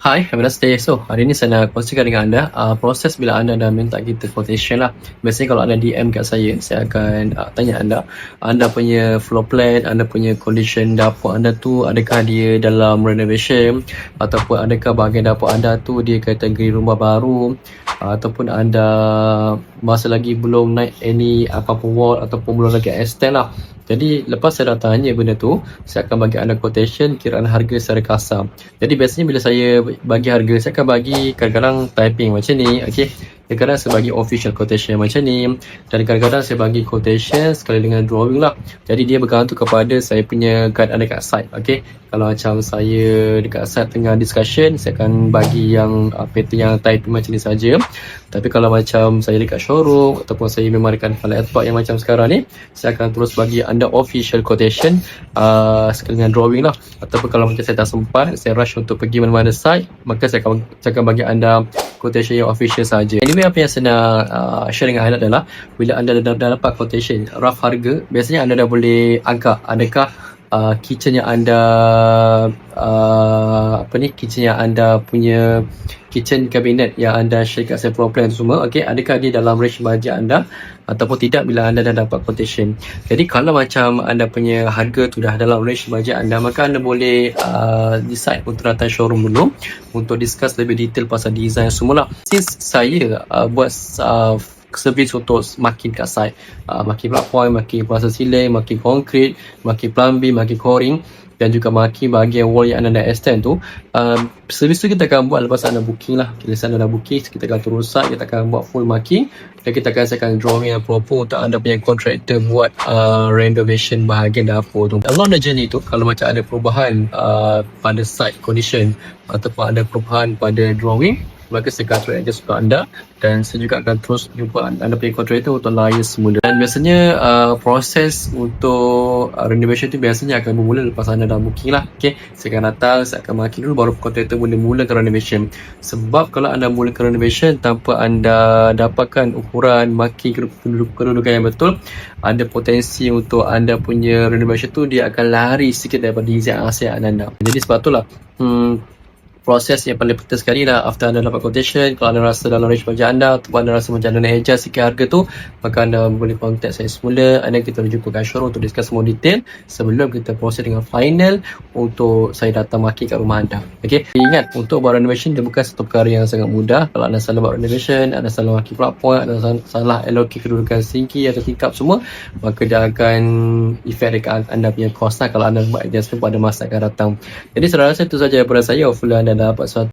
Hi, have a nice day. So, hari ni saya nak kongsikan dengan anda proses bila anda dah minta kita quotation lah. Biasanya kalau anda DM kat saya akan tanya anda punya floor plan, anda punya condition dapur anda tu, adakah dia dalam renovation ataupun adakah bahagian dapur anda tu dia kategori rumah baru, ataupun anda masa lagi belum naik any apa-apa wall ataupun belum lagi extend lah. Jadi lepas saya dah tanya benda tu, saya akan bagi anda quotation kiraan harga secara kasar. Jadi biasanya bila saya bagi harga, saya akan bagi kadang-kadang typing macam ni, okey. Kadang-kadang saya bagi official quotation macam ni, dan kadang-kadang saya bagi quotation sekali dengan drawing lah. Jadi dia bergantung kepada saya punya guide anda kat site, okey. Kalau macam saya dekat site tengah discussion, saya akan bagi yang pattern yang typing macam ni saja. Tapi kalau macam saya dekat showroom ataupun saya memang dekat laptop yang macam sekarang ni, saya akan terus bagi anda official quotation sekali dengan drawing lah. Ataupun kalau macam saya tak sempat, saya rush untuk pergi mana-mana site, maka saya akan bagi anda quotation yang official saja. Anyway, apa yang saya nak share dengan anda adalah bila anda dah dapat quotation rough harga, biasanya anda dah boleh angka adakah kitchen yang anda kitchen yang anda punya kitchen cabinet yang anda share kat saya floor plan tu semua, okey, adakah dia dalam range budget anda ataupun tidak bila anda dah dapat quotation. Jadi kalau macam anda punya harga tu dah dalam range budget anda, maka anda boleh decide untuk datang showroom dulu untuk discuss lebih detail pasal design semula. Since saya buat servis untuk makin kat site, makin platform, makin plaster ceiling, makin konkrit, makin plumbing, makin coring, dan juga makin bahagian wall yang anda dah extend tu, servis tu kita akan buat lepas anda booking lah. Bila anda dah booking, kita akan terus site, kita akan buat full marking dan kita akan siapkan drawing yang proper untuk anda punya contractor buat renovation bahagian dapur tu. Along the journey tu, kalau macam ada perubahan pada site condition ataupun ada perubahan pada drawing, maka saya akan terus adjust untuk anda, dan saya juga akan terus jumpa anda punya contractor untuk liaise semula. Dan biasanya proses untuk renovation tu biasanya akan bermula lepas anda dah booking lah. Okay, saya akan datang, saya akan marking dulu, baru contractor boleh mulakan renovation. Sebab kalau anda mulakan renovation tanpa anda dapatkan ukuran marking kedudukan yang betul, ada potensi untuk anda punya renovation tu dia akan lari sikit daripada design asal anda. Jadi sebab itulah proses yang paling penting sekali lah after anda dapat quotation. Kalau anda rasa dalam range budget anda ataupun anda rasa macam anda nak adjust sikit harga tu, maka anda boleh contact saya semula. Anda kita jumpa kat showroom untuk discuss more detail sebelum kita proses dengan final untuk saya datang marking kat rumah anda. Okay, ingat untuk buat renovation dia bukan satu perkara yang sangat mudah. Kalau anda salah buat renovation, anda salah marking platform, anda salah allocate kedudukan sinki atau tingkap semua, maka dia akan effect dekat anda punya cost lah kalau anda buat adjustment pada masa akan datang. Jadi saya rasa itu saja daripada saya. Hopefully anda dapat suatu